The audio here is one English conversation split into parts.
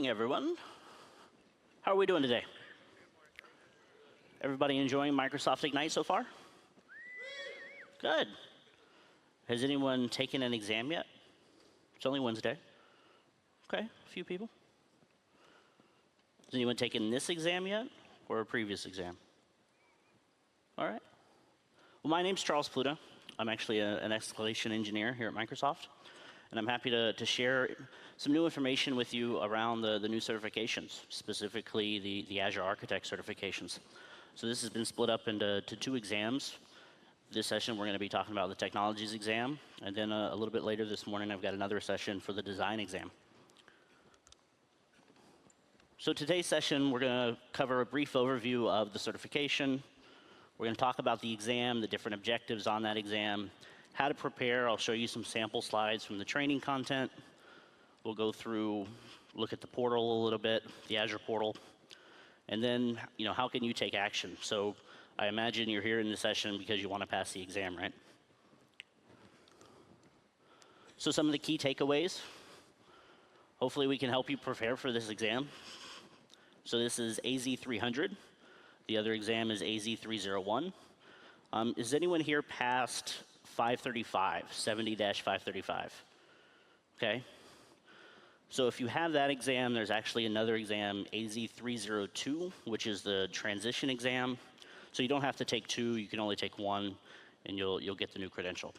morning, everyone. How are we doing today? Everybody enjoying Microsoft Ignite so far? Good. Has anyone taken an exam yet? It's only Wednesday. Okay, a few people. Has anyone taken this exam yet, or a previous exam? All right. Well, my name's Charles Pluta. I'm actually an escalation engineer here at Microsoft, and I'm happy to share some new information with you around the new certifications, specifically the Azure Architect certifications. So this has been split up into two exams. This session, we're going to be talking about the technologies exam, and then a little bit later this morning, I've got another session for the design exam. So today's session, we're going to cover a brief overview of the certification. We're going to talk about the exam, the different objectives on that exam, how to prepare. I'll show you some sample slides from the training content. We'll go through, look at the portal a little bit, the Azure portal, and then, how can you take action? So I imagine you're here in the session because you want to pass the exam, right? So some of the key takeaways. Hopefully we can help you prepare for this exam. So this is AZ-300. The other exam is AZ-301. Is anyone here past 535, 70-535? Okay. So if you have that exam, there's actually another exam, AZ-302, which is the transition exam. So you don't have to take two, you can only take one, and you'll get the new credential.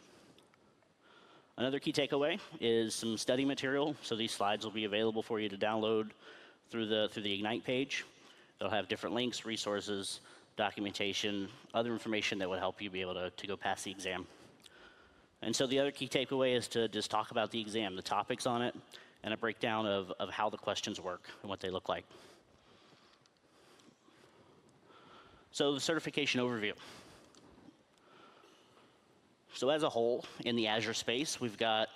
Another key takeaway is some study material. So these slides will be available for you to download through the Ignite page. They'll have different links, resources, documentation, other information that would help you be able to go pass the exam. And so the other key takeaway is to just talk about the exam, the topics on it, and a breakdown of how the questions work and what they look like. So the certification overview. So as a whole, in the Azure space, we've got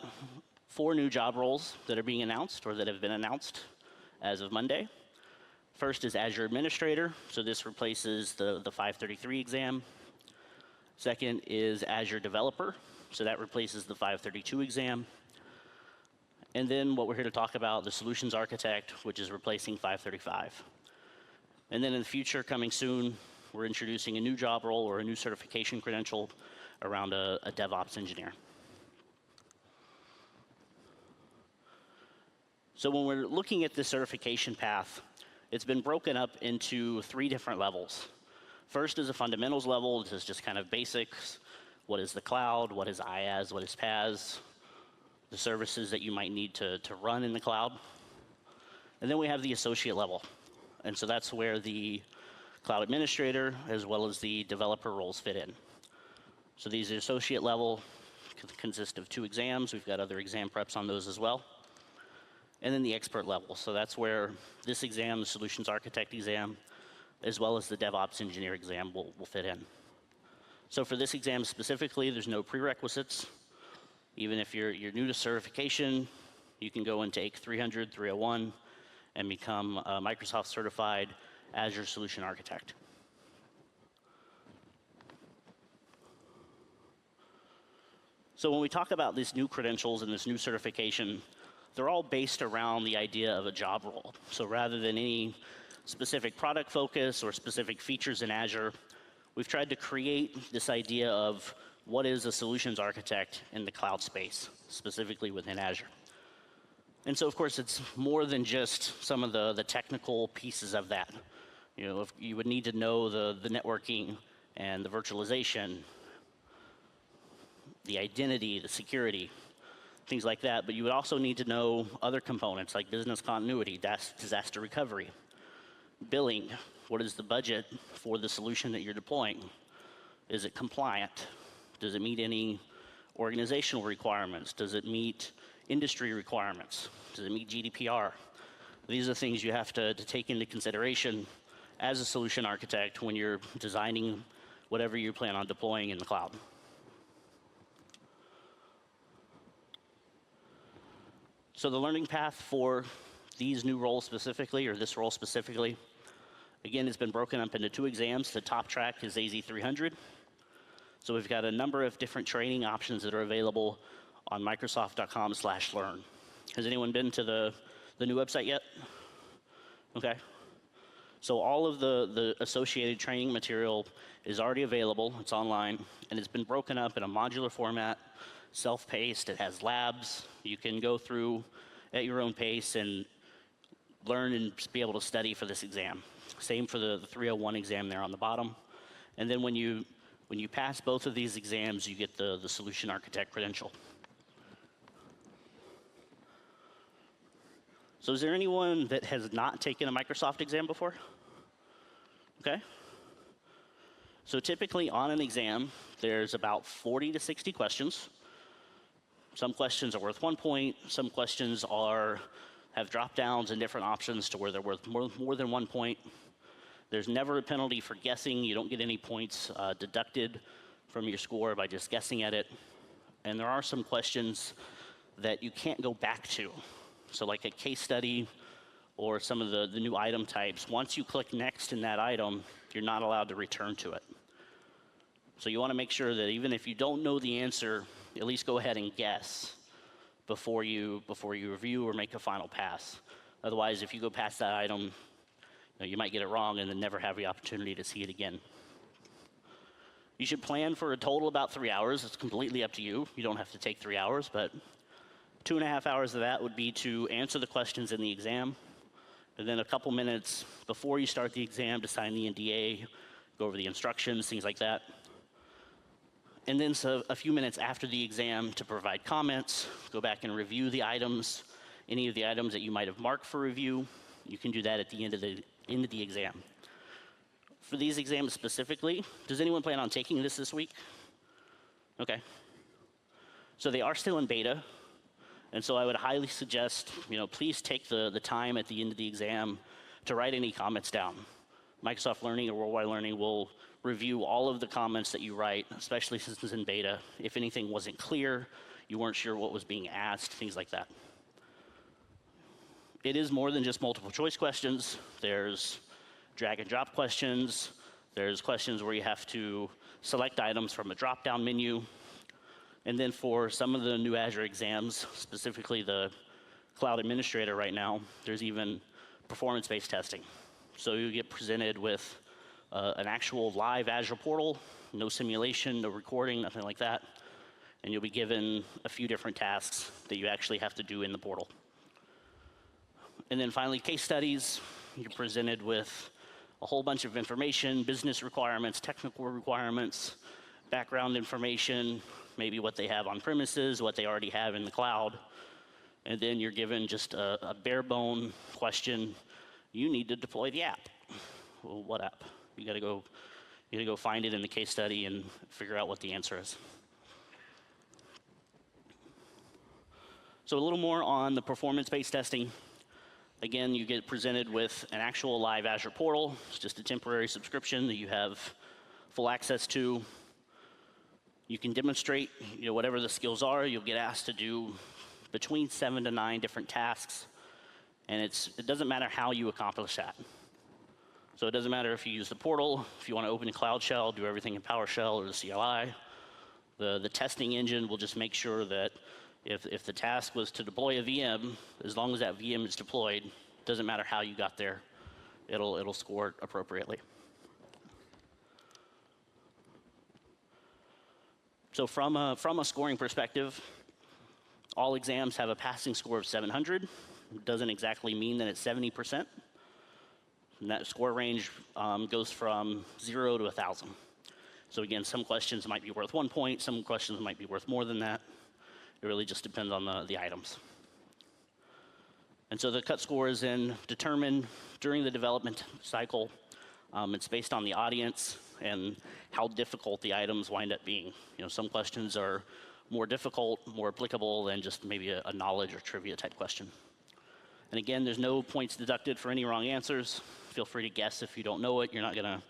4 new job roles that are being announced or that have been announced as of Monday. First is Azure Administrator. So this replaces the 533 exam. Second is Azure Developer. So that replaces the 532 exam. And then what we're here to talk about, the Solutions Architect, which is replacing 535. And then in the future, coming soon, we're introducing a new job role or a new certification credential around a DevOps engineer. So when we're looking at the certification path, it's been broken up into 3 different levels. First is a fundamentals level. This is just kind of basics. What is the cloud? What is IaaS? What is PaaS? The services that you might need to run in the cloud. And then we have the associate level. And so that's where the cloud administrator as well as the developer roles fit in. So these associate level consist of 2 exams. We've got other exam preps on those as well. And then the expert level. So that's where this exam, the Solutions Architect exam, as well as the DevOps Engineer exam will fit in. So for this exam specifically, there's no prerequisites. Even if you're new to certification, you can go and take 300, 301, and become a Microsoft certified Azure Solution Architect. So when we talk about these new credentials and this new certification, they're all based around the idea of a job role. So rather than any specific product focus or specific features in Azure, we've tried to create this idea of what is a solutions architect in the cloud space, specifically within Azure. And so, of course, it's more than just some of the technical pieces of that. If you would need to know the networking and the virtualization, the identity, the security, things like that. But you would also need to know other components like business continuity, disaster recovery, billing. What is the budget for the solution that you're deploying? Is it compliant? Does it meet any organizational requirements? Does it meet industry requirements? Does it meet GDPR? These are things you have to take into consideration as a solution architect when you're designing whatever you plan on deploying in the cloud. So the learning path for these new roles specifically, or this role specifically, again, it's been broken up into 2 exams. The top track is AZ-300. So we've got a number of different training options that are available on Microsoft.com/learn. Has anyone been to the new website yet? Okay? So all of the associated training material is already available. It's online, and it's been broken up in a modular format, self-paced. It has labs. You can go through at your own pace and learn and be able to study for this exam. Same for the 301 exam there on the bottom. And then when you pass both of these exams, you get the Solution Architect credential. So is there anyone that has not taken a Microsoft exam before? Okay. So typically on an exam, there's about 40 to 60 questions. Some questions are worth 1 point. Some questions have drop downs and different options to where they're worth more than 1 point. There's never a penalty for guessing. You don't get any points deducted from your score by just guessing at it. And there are some questions that you can't go back to. So like a case study or some of the new item types, once you click next in that item, you're not allowed to return to it. So you want to make sure that even if you don't know the answer, at least go ahead and guess before you review or make a final pass. Otherwise, if you go past that item, you might get it wrong and then never have the opportunity to see it again. You should plan for a total about 3 hours. It's completely up to you. You don't have to take 3 hours, but 2.5 hours of that would be to answer the questions in the exam, and then a couple minutes before you start the exam to sign the NDA, go over the instructions, things like that. And then a few minutes after the exam to provide comments, go back and review the items, any of the items that you might have marked for review. You can do that at the end of the exam. For these exams specifically, does anyone plan on taking this week? Okay. So they are still in beta. And so I would highly suggest, please take the time at the end of the exam to write any comments down. Microsoft Learning or Worldwide Learning will review all of the comments that you write, especially since it's in beta. If anything wasn't clear, you weren't sure what was being asked, things like that. It is more than just multiple choice questions. There's drag and drop questions. There's questions where you have to select items from a drop-down menu. And then for some of the new Azure exams, specifically the Cloud Administrator right now, there's even performance-based testing. So you get presented with an actual live Azure portal, no simulation, no recording, nothing like that. And you'll be given a few different tasks that you actually have to do in the portal. And then finally, case studies. You're presented with a whole bunch of information, business requirements, technical requirements, background information, maybe what they have on premises, what they already have in the cloud. And then you're given just a bare bone question. You need to deploy the app. Well, what app? You gotta go find it in the case study and figure out what the answer is. So a little more on the performance-based testing. Again, you get presented with an actual live Azure portal. It's just a temporary subscription that you have full access to. You can demonstrate, whatever the skills are. You'll get asked to do between 7 to 9 different tasks, and it doesn't matter how you accomplish that. So it doesn't matter if you use the portal, if you want to open a Cloud Shell, do everything in PowerShell or the CLI. The testing engine will just make sure that if the task was to deploy a VM, as long as that VM is deployed, doesn't matter how you got there, it'll score appropriately. So from a scoring perspective, all exams have a passing score of 700. It doesn't exactly mean that it's 70%. And that score range goes from 0 to 1,000. So again, some questions might be worth 1 point, some questions might be worth more than that. It really just depends on the items. And so the cut score is then determined during the development cycle. It's based on the audience and how difficult the items wind up being. Some questions are more difficult, more applicable than just maybe a knowledge or trivia type question. And again, there's no points deducted for any wrong answers. Feel free to guess if you don't know it. You're not gonna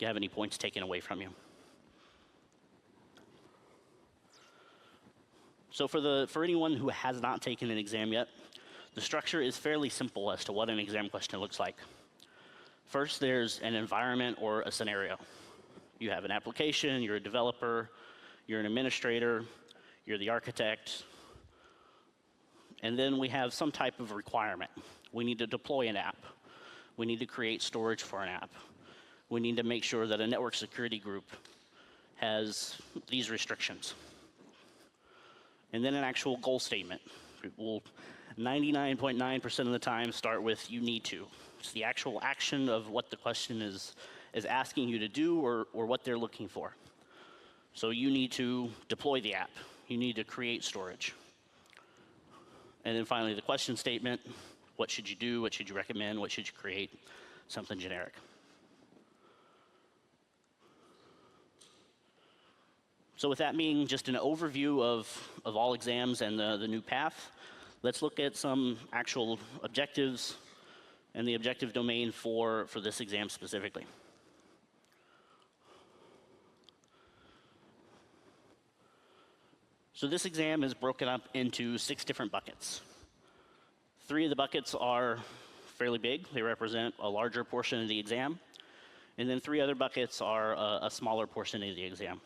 have any points taken away from you. So for anyone who has not taken an exam yet, the structure is fairly simple as to what an exam question looks like. First, there's an environment or a scenario. You have an application, you're a developer, you're an administrator, you're the architect, and then we have some type of requirement. We need to deploy an app. We need to create storage for an app. We need to make sure that a network security group has these restrictions. And then an actual goal statement. It will 99.9% of the time start with you need to. It's the actual action of what the question is asking you to do or what they're looking for. So you need to deploy the app. You need to create storage. And then finally, the question statement. What should you do? What should you recommend? What should you create? Something generic. So with that being just an overview of all exams and the new path, let's look at some actual objectives and the objective domain for this exam specifically. So this exam is broken up into 6 different buckets. 3 of the buckets are fairly big. They represent a larger portion of the exam. And then 3 other buckets are a smaller portion of the exam.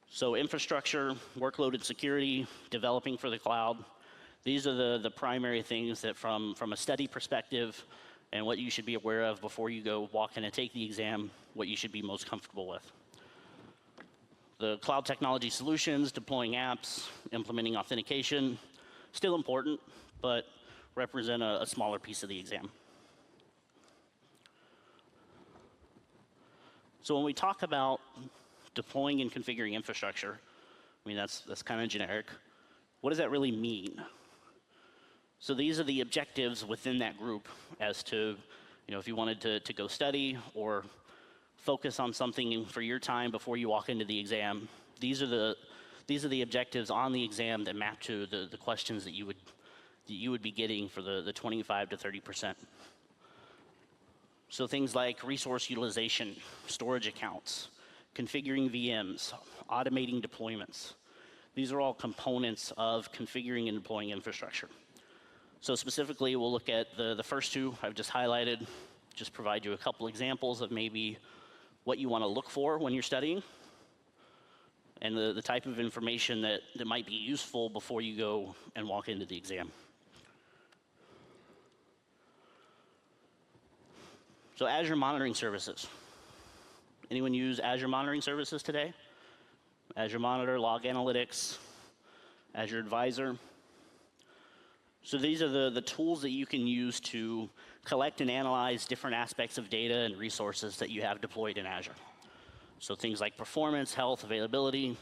So infrastructure, workload and security, developing for the cloud. These are the primary things that from a study perspective and what you should be aware of before you go walk in and take the exam, what you should be most comfortable with. The cloud technology solutions, deploying apps, implementing authentication, still important, but represent a smaller piece of the exam. So when we talk about deploying and configuring infrastructure, I mean, that's kind of generic. What does that really mean? So these are the objectives within that group as to, if you wanted to go study or focus on something for your time before you walk into the exam. These are the objectives on the exam that map to the questions that you would be getting for the 25 to 30%. So things like resource utilization, storage accounts, configuring VMs, automating deployments. These are all components of configuring and deploying infrastructure. So specifically, we'll look at the first 2 I've just highlighted, just provide you a couple examples of maybe what you want to look for when you're studying, and the type of information that might be useful before you go and walk into the exam. So Azure monitoring services. Anyone use Azure monitoring services today? Azure Monitor, Log Analytics, Azure Advisor. So these are the tools that you can use to collect and analyze different aspects of data and resources that you have deployed in Azure. So things like performance, health, availability,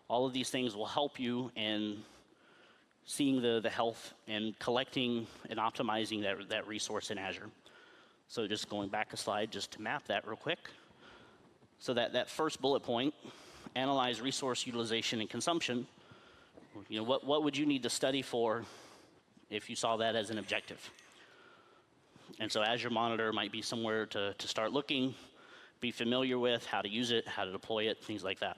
all of these things will help you in seeing the health and collecting and optimizing that resource in Azure. So just going back a slide just to map that real quick. So that first bullet point, analyze resource utilization and consumption. What would you need to study for if you saw that as an objective? And so Azure Monitor might be somewhere to start looking, be familiar with how to use it, how to deploy it, things like that.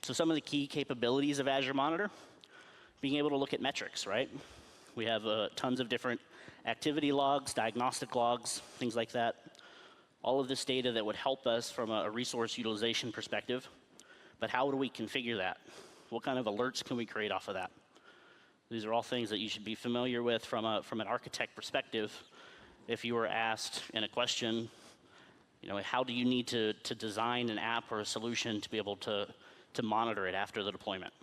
So some of the key capabilities of Azure Monitor, being able to look at metrics, right? We have tons of different activity logs, diagnostic logs, things like that. All of this data that would help us from a resource utilization perspective. But how do we configure that? What kind of alerts can we create off of that? These are all things that you should be familiar with from an architect perspective. If you were asked in a question, how do you need to design an app or a solution to be able to monitor it after the deployment?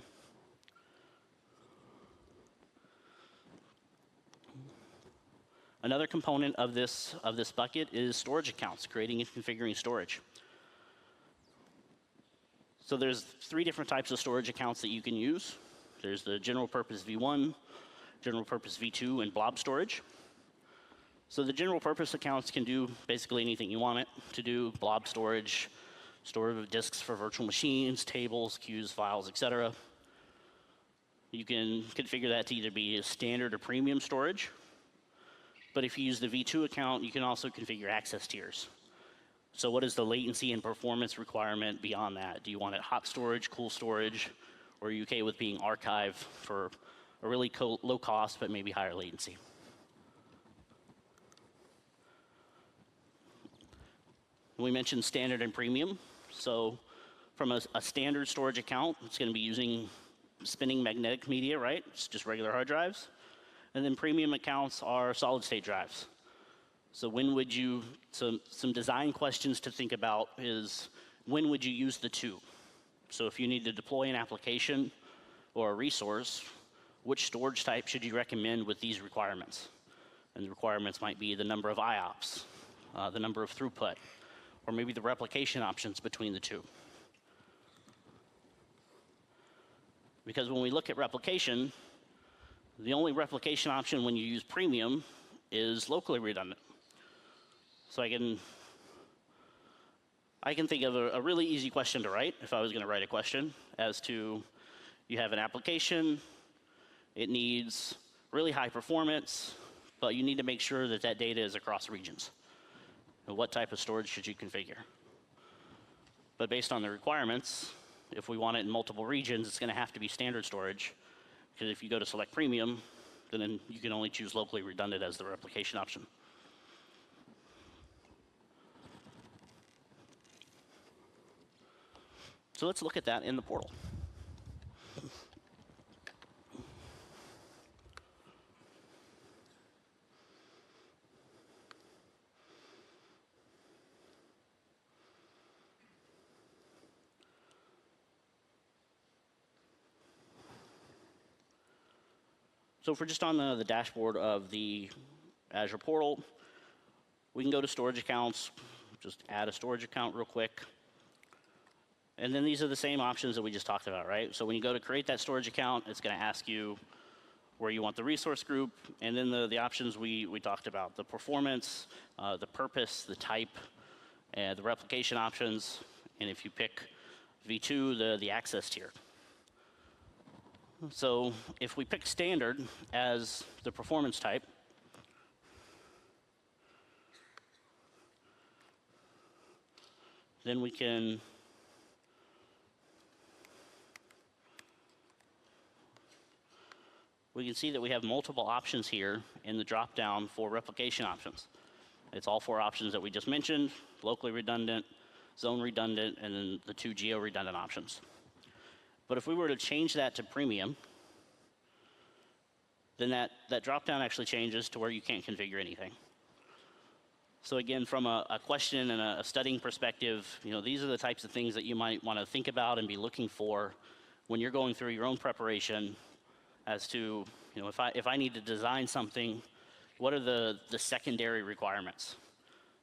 Another component of this bucket is storage accounts, creating and configuring storage. So there's 3 different types of storage accounts that you can use. There's the general purpose V1, general purpose V2, and blob storage. So the general purpose accounts can do basically anything you want it to do: blob storage, storage of disks for virtual machines, tables, queues, files, etc. You can configure that to either be a standard or premium storage. But if you use the V2 account, you can also configure access tiers. So what is the latency and performance requirement beyond that? Do you want it hot storage, cool storage, or are you okay with being archived for a really low cost but maybe higher latency? We mentioned standard and premium. So from a standard storage account, it's going to be using spinning magnetic media, right? It's just regular hard drives. And then premium accounts are solid-state drives. So when would you, some design questions to think about is, when would you use the two? So if you need to deploy an application or a resource, which storage type should you recommend with these requirements? And the requirements might be the number of IOPS, the number of throughput, or maybe the replication options between the two. Because when we look at replication, the only replication option when you use premium is locally redundant. So I can think of a really easy question to write, if I was going to write a question, as to you have an application, it needs really high performance, but you need to make sure that that data is across regions. And what type of storage should you configure? But based on the requirements, if we want it in multiple regions, it's going to have to be standard storage. Because if you go to select premium, then you can only choose locally redundant as the replication option. So let's look at that in the portal. So if we're just on the dashboard of the Azure portal, we can go to storage accounts, just add a storage account real quick. And then these are the same options that we just talked about, right? So when you go to create that storage account, it's going to ask you where you want the resource group, and then the options we talked about, the performance, the purpose, the type, and the replication options, and if you pick V2, the access tier. So if we pick standard as the performance type, then we can see that we have multiple options here in the drop-down for replication options. It's all four options that we just mentioned: locally redundant, zone redundant, and then the two geo-redundant options. But if we were to change that to premium, then that drop-down actually changes to where you can't configure anything. So again, from a question and a studying perspective, these are the types of things that you might want to think about and be looking for when you're going through your own preparation as to, if I need to design something, what are the secondary requirements?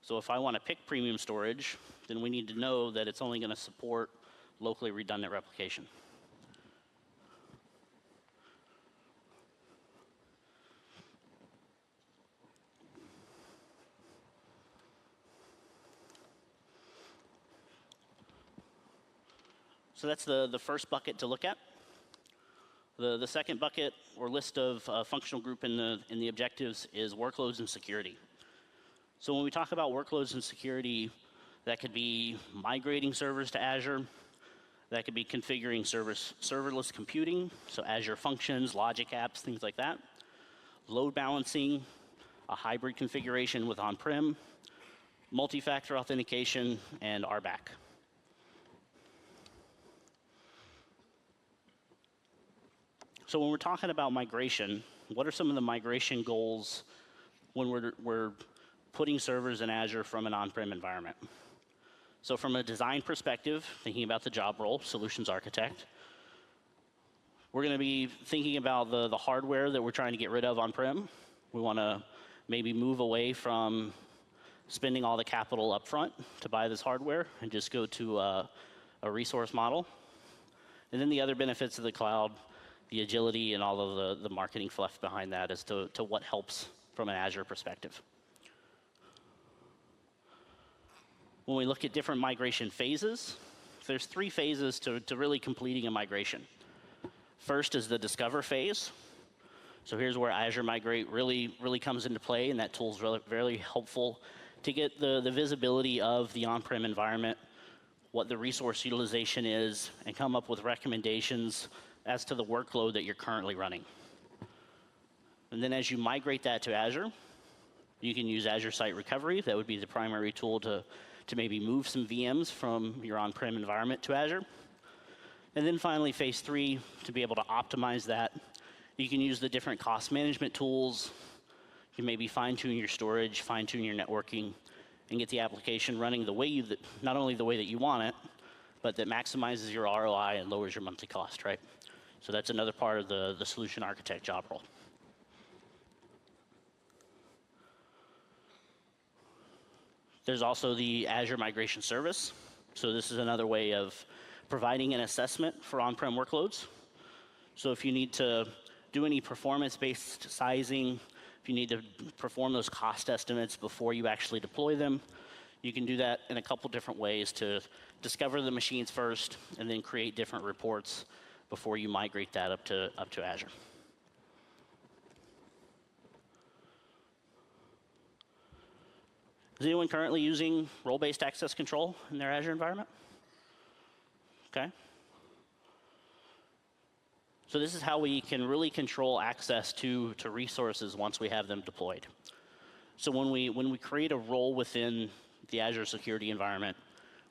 So if I want to pick premium storage, then we need to know that it's only going to support locally redundant replication. So that's the first bucket to look at. The second bucket or list of functional group in the objectives is workloads and security. So when we talk about workloads and security, that could be migrating servers to Azure. That could be configuring serverless computing, so Azure Functions, Logic Apps, things like that. Load balancing, a hybrid configuration with on-prem, multi-factor authentication, and RBAC. So when we're talking about migration, what are some of the migration goals when we're putting servers in Azure from an on-prem environment? So from a design perspective, thinking about the job role, Solutions Architect, we're going to be thinking about the hardware that we're trying to get rid of on-prem. We want to maybe move away from spending all the capital up front to buy this hardware and just go to a resource model. And then the other benefits of the cloud, the agility and all of the marketing fluff behind that as to what helps from an Azure perspective. When we look at different migration phases, there's 3 phases to really completing a migration. First is the discover phase. So here's where Azure Migrate really comes into play, and that tool's really helpful to get the visibility of the on-prem environment, what the resource utilization is, and come up with recommendations as to the workload that you're currently running. And then as you migrate that to Azure, you can use Azure Site Recovery. That would be the primary tool to maybe move some VMs from your on-prem environment to Azure. And then finally, phase 3, to be able to optimize that, You can use the different cost management tools. You can maybe fine-tune your storage, fine-tune your networking, and get the application running the way not only the way that you want it, but that maximizes your ROI and lowers your monthly cost, right? So that's another part of the solution architect job role. There's also the Azure Migration Service. So this is another way of providing an assessment for on-prem workloads. So if you need to do any performance-based sizing, if you need to perform those cost estimates before you actually deploy them, you can do that in a couple different ways to discover the machines first and then create different reports before you migrate that up to Azure. Is anyone currently using role-based access control in their Azure environment? Okay. So this is how we can really control access to resources once we have them deployed. So when we create a role within the Azure security environment,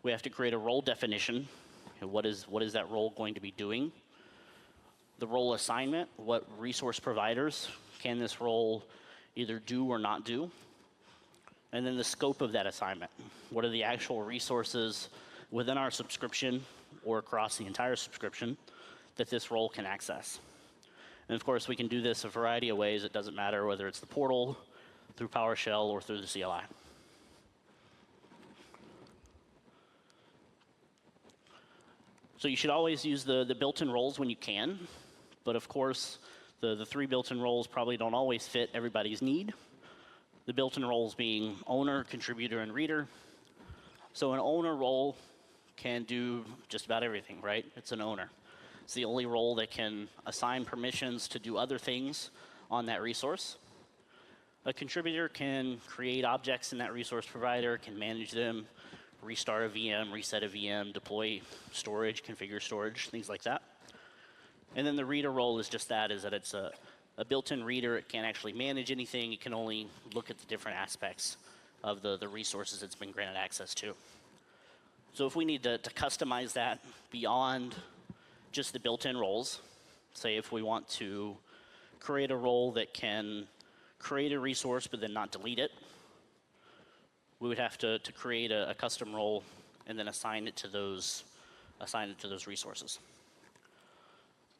we have to create a role definition. What is that role going to be doing? The role assignment, what resource providers can this role either do or not do? And then the scope of that assignment. What are the actual resources within our subscription or across the entire subscription that this role can access? And of course, we can do this a variety of ways. It doesn't matter whether it's the portal, through PowerShell, or through the CLI. So you should always use the built-in roles when you can. But of course, the 3 built-in roles probably don't always fit everybody's need. The built-in roles being owner, contributor, and reader. So an owner role can do just about everything, right? It's an owner. It's the only role that can assign permissions to do other things on that resource. A contributor can create objects in that resource provider, can manage them, restart a VM, reset a VM, deploy storage, configure storage, things like that. And then the reader role is just that, is that it's a built-in reader. It can't actually manage anything. It can only look at the different aspects of the resources it's been granted access to. So if we need to customize that beyond just the built-in roles, say if we want to create a role that can create a resource but then not delete it, we would have to create a custom role and then assign it to those resources.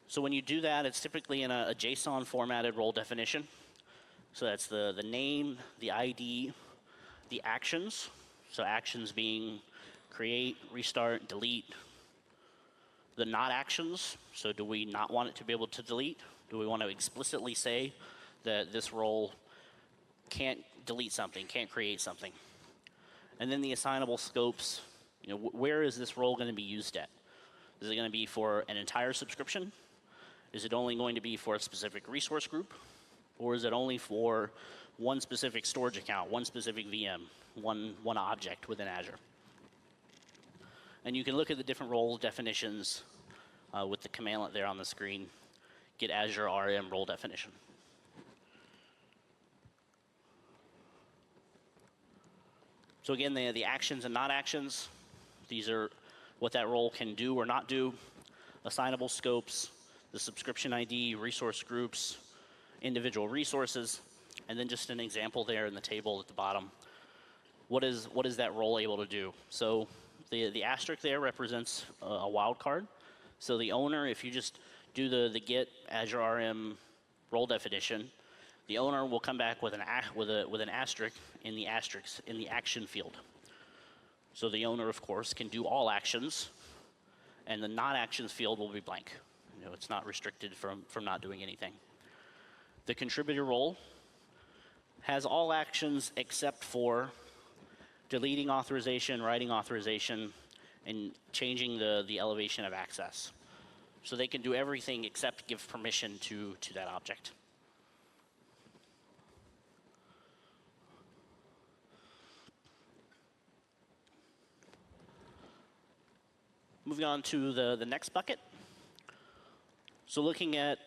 So when you do that, it's typically in a JSON formatted role definition. So that's the name, the ID, the actions. So actions being create, restart, delete. The not actions. So do we not want it to be able to delete? Do we want to explicitly say that this role can't delete something, can't create something? And then the assignable scopes. Where is this role going to be used at? Is it going to be for an entire subscription? Is it only going to be for a specific resource group? Or is it only for one specific storage account, one specific VM, one object within Azure? And you can look at the different role definitions with the commandlet there on the screen. Get Azure RM role definition. So again, the actions and not actions. These are what that role can do or not do. Assignable scopes, the subscription ID, resource groups, individual resources, and then just an example there in the table at the bottom. What is that role able to do? So the asterisk there represents a wildcard. So the owner, if you just do the get Azure RM role definition, the owner will come back with an asterisk in the action field. So the owner, of course, can do all actions, and the not actions field will be blank. It's not restricted from not doing anything. The contributor role has all actions except for deleting authorization, writing authorization, and changing the elevation of access. So they can do everything except give permission to that object. Moving on to the next bucket. So looking at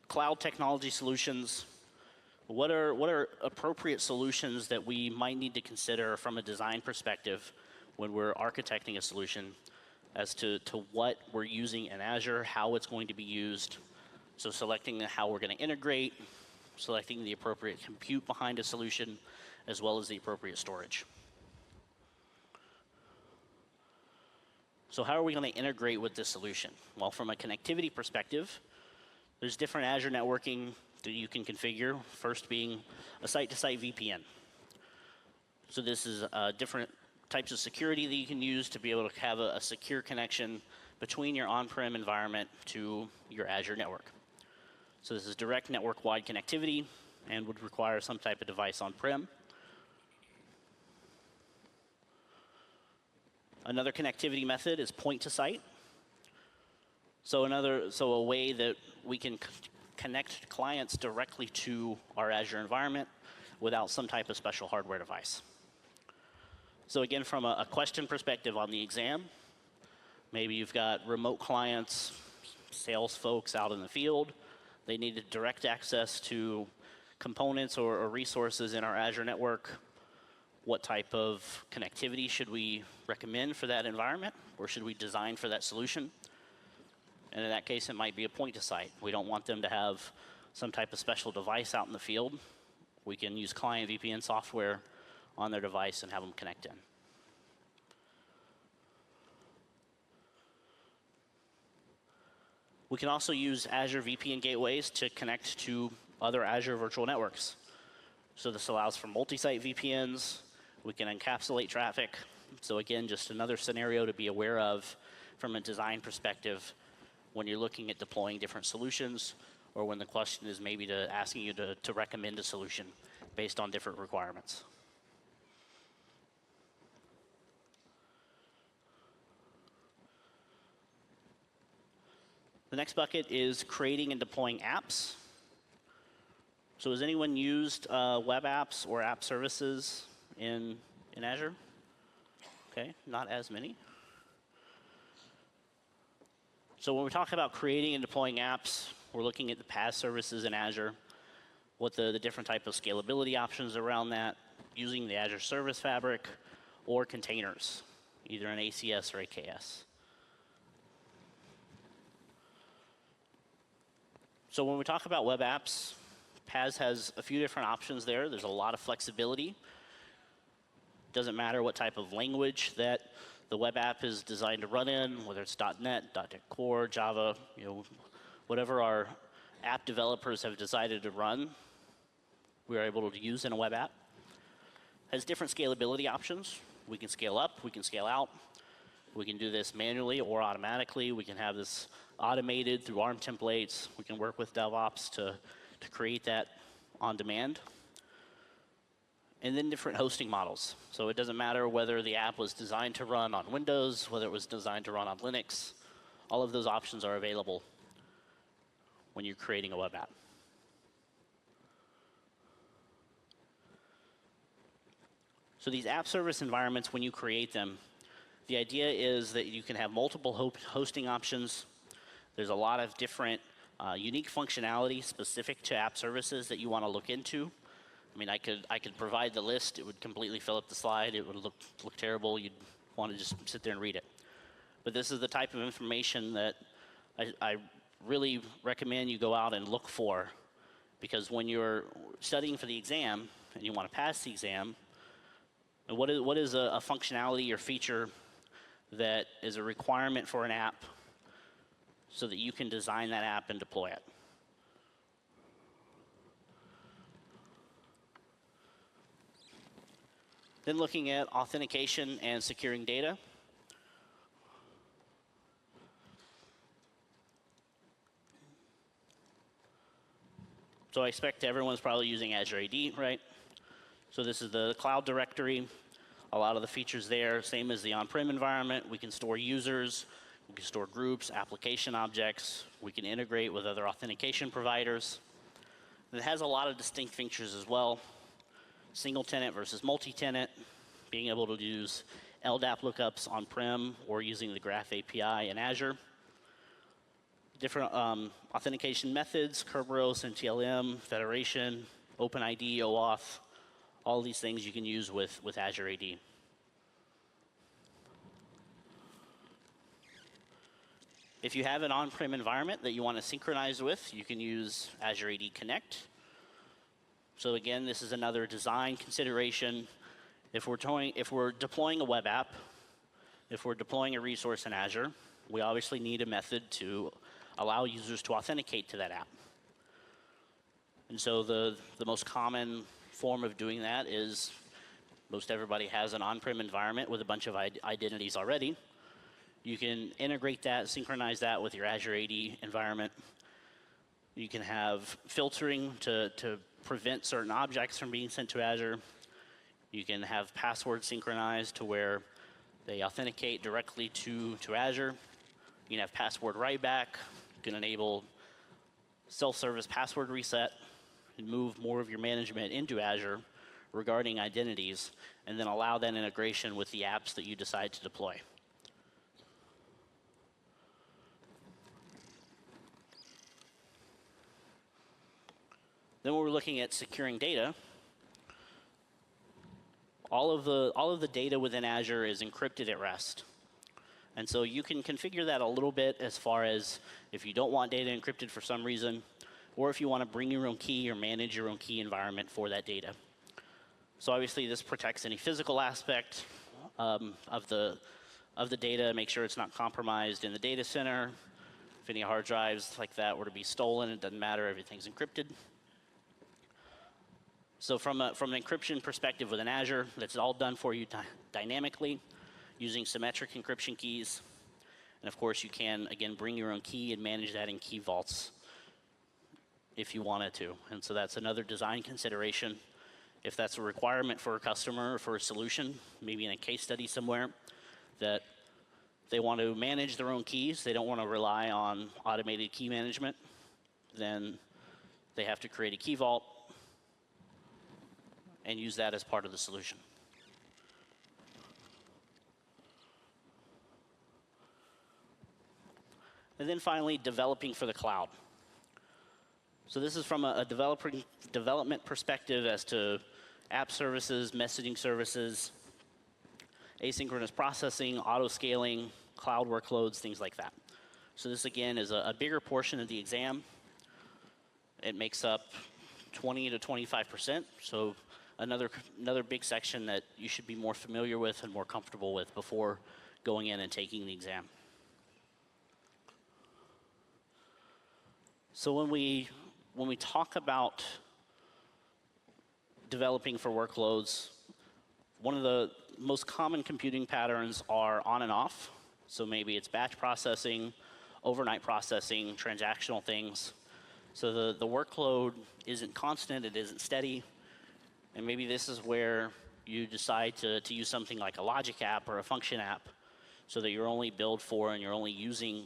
cloud technology solutions, what are appropriate solutions that we might need to consider from a design perspective when we're architecting a solution as to what we're using in Azure, how it's going to be used. So selecting how we're going to integrate, selecting the appropriate compute behind a solution, as well as the appropriate storage. So how are we going to integrate with this solution? Well, from a connectivity perspective, there's different Azure networking that you can configure, first being a site-to-site VPN. So this is different types of security that you can use to be able to have a secure connection between your on-prem environment to your Azure network. So this is direct network-wide connectivity and would require some type of device on-prem. Another connectivity method is point-to-site. So a way that we can connect clients directly to our Azure environment without some type of special hardware device. So again, from a question perspective on the exam, maybe you've got remote clients, sales folks out in the field. They needed direct access to components or resources in our Azure network. What type of connectivity should we recommend for that environment, or should we design for that solution? And in that case, it might be a point-to-site. We don't want them to have some type of special device out in the field. We can use client VPN software on their device and have them connect in. We can also use Azure VPN gateways to connect to other Azure virtual networks. So this allows for multi-site VPNs. We can encapsulate traffic. So again, just another scenario to be aware of from a design perspective when you're looking at deploying different solutions, or when the question is maybe asking you to recommend a solution based on different requirements. The next bucket is creating and deploying apps. So has anyone used web apps or app services in Azure? Okay, not as many. So when we talk about creating and deploying apps, we're looking at the PaaS services in Azure, what the different type of scalability options around that, using the Azure Service Fabric or containers, either in ACS or AKS. So when we talk about web apps, PaaS has a few different options there. There's a lot of flexibility. Doesn't matter what type of language that the web app is designed to run in, whether it's .NET, .NET Core, Java, whatever our app developers have decided to run, we are able to use in a web app. Has different scalability options. We can scale up, we can scale out. We can do this manually or automatically. We can have this automated through ARM templates. We can work with DevOps to create that on demand. And then different hosting models. So it doesn't matter whether the app was designed to run on Windows, whether it was designed to run on Linux. All of those options are available when you're creating a web app. So these app service environments, when you create them, the idea is that you can have multiple hosting options. There's a lot of different unique functionality specific to app services that you want to look into. I mean, I could provide the list. It would completely fill up the slide. It would look terrible. You'd want to just sit there and read it. But this is the type of information that I really recommend you go out and look for, because when you're studying for the exam and you want to pass the exam, what is a functionality or feature that is a requirement for an app so that you can design that app and deploy it? Then looking at authentication and securing data. So I expect everyone's probably using Azure AD, right? So this is the cloud directory. A lot of the features there, same as the on-prem environment. We can store users, we can store groups, application objects. We can integrate with other authentication providers. And it has a lot of distinct features as well. Single tenant versus multi-tenant, being able to use LDAP lookups on-prem or using the Graph API in Azure. Different authentication methods, Kerberos, NTLM, Federation, OpenID, OAuth, all these things you can use with Azure AD. If you have an on-prem environment that you want to synchronize with, you can use Azure AD Connect. So again, this is another design consideration. If we're deploying a web app, if we're deploying a resource in Azure, we obviously need a method to allow users to authenticate to that app. And so the most common form of doing that is most everybody has an on-prem environment with a bunch of identities already. You can integrate that, synchronize that with your Azure AD environment. You can have filtering to prevent certain objects from being sent to Azure. You can have passwords synchronized to where they authenticate directly to Azure. You can have password write back. You can enable self-service password reset and move more of your management into Azure regarding identities, and then allow that integration with the apps that you decide to deploy. Then when we're looking at securing data, all of the data within Azure is encrypted at rest. And so you can configure that a little bit as far as if you don't want data encrypted for some reason, or if you want to bring your own key or manage your own key environment for that data. So obviously this protects any physical aspect of the data, make sure it's not compromised in the data center. If any hard drives like that were to be stolen, it doesn't matter, everything's encrypted. So from an encryption perspective within Azure, that's all done for you dynamically using symmetric encryption keys. And of course, you can, again, bring your own key and manage that in key vaults if you wanted to. And so that's another design consideration. If that's a requirement for a customer or for a solution, maybe in a case study somewhere, that they want to manage their own keys, they don't want to rely on automated key management, then they have to create a key vault and use that as part of the solution. And then finally, developing for the cloud. So this is from a development perspective as to app services, messaging services, asynchronous processing, auto-scaling, cloud workloads, things like that. So this, again, is a bigger portion of the exam. It makes up 20 to 25%. So another big section that you should be more familiar with and more comfortable with before going in and taking the exam. So when we talk about developing for workloads, one of the most common computing patterns are on and off. So maybe it's batch processing, overnight processing, transactional things. So the workload isn't constant, it isn't steady. And maybe this is where you decide to use something like a logic app or a function app so that you're only billed for and you're only using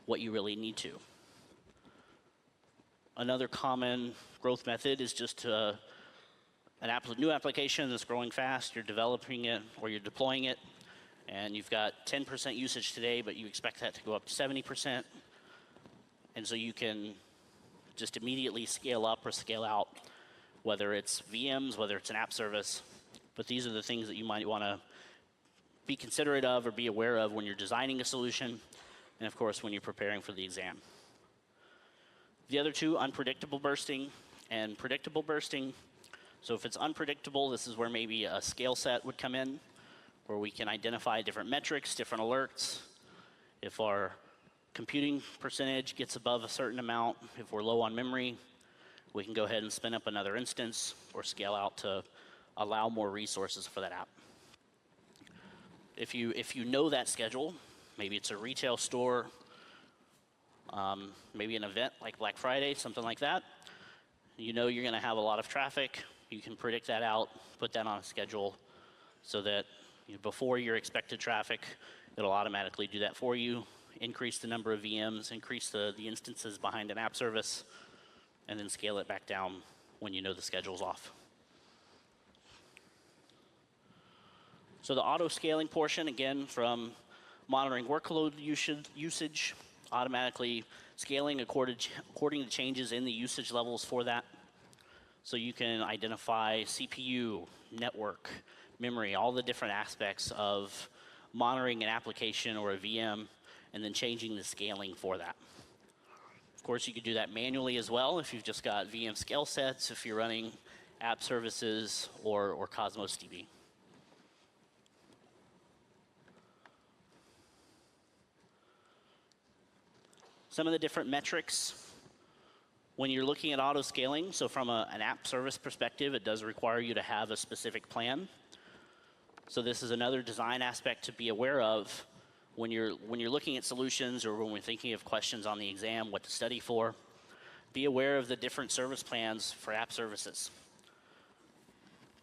what you really need to. Another common growth method is just a new application that's growing fast, you're developing it or you're deploying it, and you've got 10% usage today, but you expect that to go up to 70%. And so you can just immediately scale up or scale out, whether it's VMs, whether it's an app service. But these are the things that you might want to be considerate of or be aware of when you're designing a solution, and of course when you're preparing for the exam. The other two, unpredictable bursting and predictable bursting. So if it's unpredictable, this is where maybe a scale set would come in, where we can identify different metrics, different alerts. If our computing percentage gets above a certain amount, if we're low on memory, we can go ahead and spin up another instance or scale out to allow more resources for that app. If you know that schedule, maybe it's a retail store, maybe an event like Black Friday, something like that. You know you're going to have a lot of traffic. You can predict that out, put that on a schedule so that before your expected traffic, it'll automatically do that for you, increase the number of VMs, increase the instances behind an app service, and then scale it back down when you know the schedule's off. So the auto-scaling portion, again, from monitoring workload usage, automatically scaling according to changes in the usage levels for that. So you can identify CPU, network, memory, all the different aspects of monitoring an application or a VM, and then changing the scaling for that. Of course, you could do that manually as well if you've just got VM scale sets, if you're running app services or Cosmos DB. Some of the different metrics when you're looking at auto scaling, so from an app service perspective, it does require you to have a specific plan. So this is another design aspect to be aware of when you're looking at solutions or when we're thinking of questions on the exam, what to study for. Be aware of the different service plans for app services.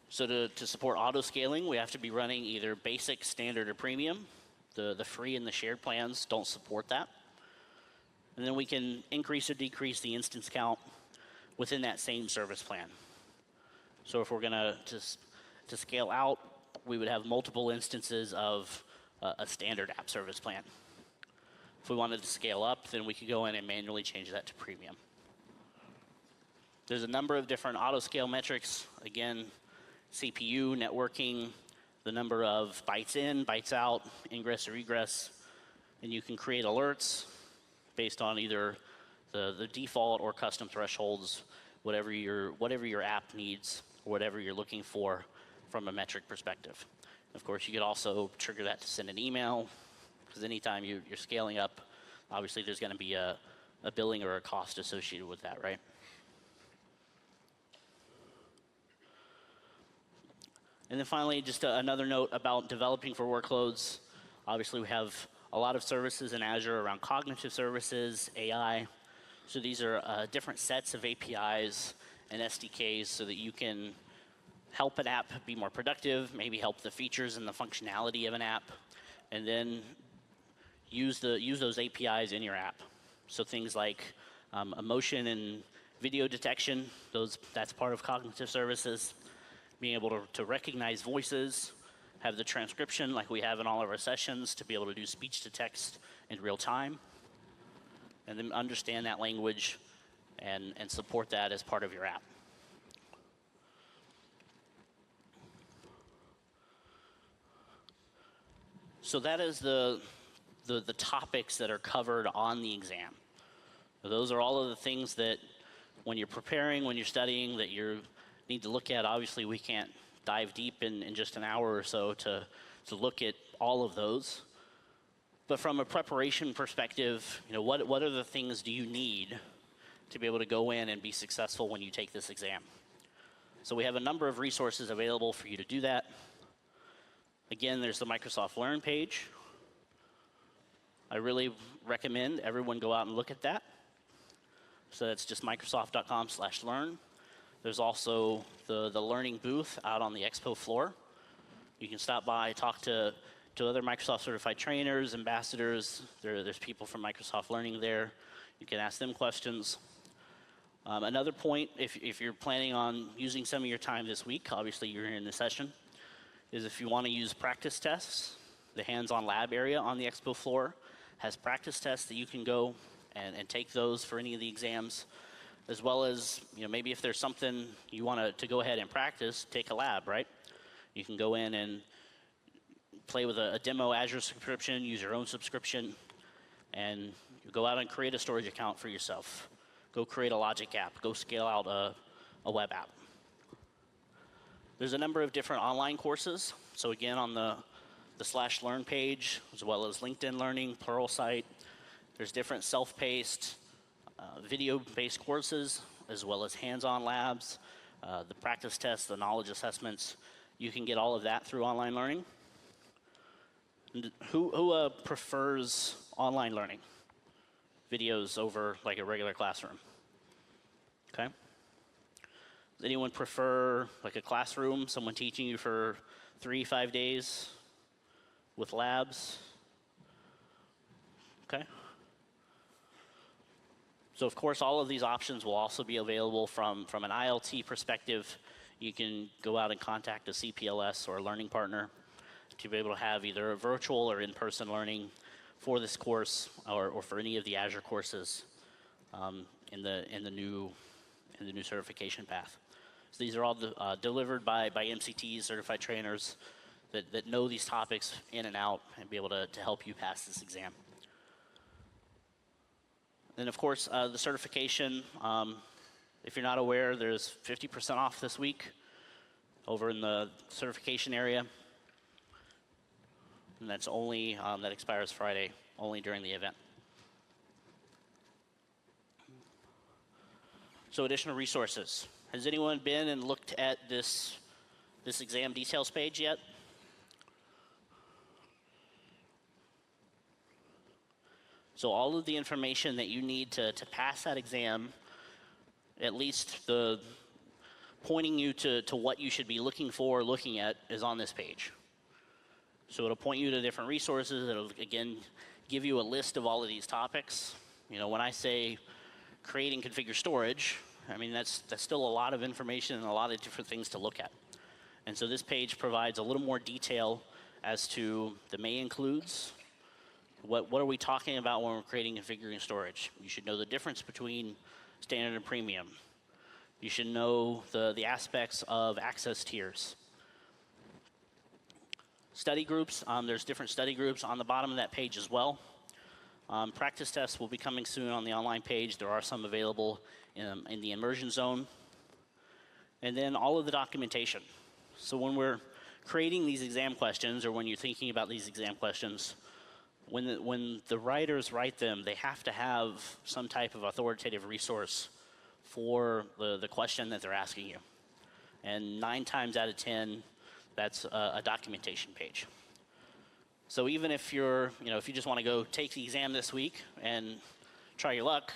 So to support auto scaling, we have to be running either basic, standard, or premium. The free and the shared plans don't support that. And then we can increase or decrease the instance count within that same service plan. So if we're going to scale out, we would have multiple instances of a standard app service plan. If we wanted to scale up, then we could go in and manually change that to premium. There's a number of different auto scale metrics. Again, CPU, networking, the number of bytes in, bytes out, ingress or egress, and you can create alerts based on either the default or custom thresholds, whatever your app needs, or whatever you're looking for from a metric perspective. Of course, you could also trigger that to send an email, because anytime you're scaling up, obviously there's going to be a billing or a cost associated with that, right? And then finally, just another note about developing for workloads. Obviously, we have a lot of services in Azure around cognitive services, AI. So these are different sets of APIs and SDKs so that you can help an app be more productive, maybe help the features and the functionality of an app, and then use those APIs in your app. So things like emotion and video detection, that's part of cognitive services. Being able to recognize voices, have the transcription like we have in all of our sessions to be able to do speech to text in real time, and then understand that language and support that as part of your app. So that is the topics that are covered on the exam. Those are all of the things that when you're preparing, when you're studying, that you need to look at. Obviously, we can't dive deep in just an hour or so to look at all of those. But from a preparation perspective, what are the things do you need to be able to go in and be successful when you take this exam? So we have a number of resources available for you to do that. Again, there's the Microsoft Learn page. I really recommend everyone go out and look at that. So that's just microsoft.com/learn. There's also the learning booth out on the expo floor. You can stop by, talk to other Microsoft certified trainers, ambassadors. There's people from Microsoft Learning there. You can ask them questions. Another point, if you're planning on using some of your time this week, obviously you're in the session, is if you want to use practice tests, the hands-on lab area on the expo floor has practice tests that you can go and take those for any of the exams, as well as maybe if there's something you want to go ahead and practice, take a lab, right? You can go in and play with a demo Azure subscription, use your own subscription, and go out and create a storage account for yourself. Go create a logic app. Go scale out a web app. There's a number of different online courses. So again, on the /learn page, as well as LinkedIn Learning, Pluralsight, there's different self-paced, video-based courses, as well as hands-on labs, the practice tests, the knowledge assessments. You can get all of that through online learning. And who prefers online learning? Videos over like a regular classroom? Okay. Does anyone prefer like a classroom, someone teaching you for 3-5 days with labs? Okay. So of course, all of these options will also be available from an ILT perspective. You can go out and contact a CPLS or a learning partner to be able to have either a virtual or in-person learning for this course or for any of the Azure courses in the new certification path. So these are all delivered by MCTs, certified trainers that know these topics in and out and be able to help you pass this exam. Then, of course, the certification. If you're not aware, there's 50% off this week over in the certification area. And that's only, that expires Friday, only during the event. So additional resources. Has anyone been and looked at this exam details page yet? So all of the information that you need to pass that exam, at least the pointing you to what you should be looking for, looking at, is on this page. So it'll point you to different resources. It'll, again, give you a list of all of these topics. You know, when I say create and configure storage, I mean, that's still a lot of information and a lot of different things to look at. And so this page provides a little more detail as to the may includes. What are we talking about when we're creating and configuring storage? You should know the difference between standard and premium. You should know the aspects of access tiers. Study groups, there's different study groups on the bottom of that page as well. Practice tests will be coming soon on the online page. There are some available in the immersion zone. And then all of the documentation. So when we're creating these exam questions, or when you're thinking about these exam questions, when the writers write them, they have to have some type of authoritative resource for the question that they're asking you. And 9 times out of 10, that's a documentation page. So even if if you just want to go take the exam this week and try your luck,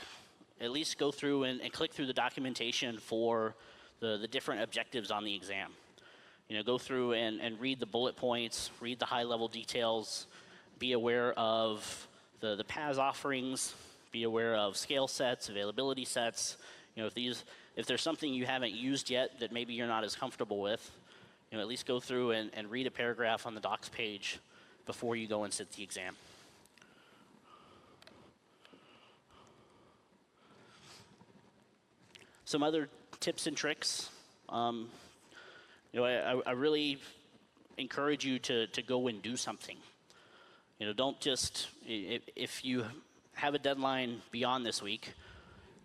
at least go through and click through the documentation for the different objectives on the exam. You know, go through and read the bullet points, read the high-level details, be aware of the PaaS offerings, be aware of scale sets, availability sets. You know, if there's something you haven't used yet that maybe you're not as comfortable with, you know, at least go through and read a paragraph on the docs page before you go and sit the exam. Some other tips and tricks. You know, I really encourage you to go and do something. You know, don't just, if you have a deadline beyond this week,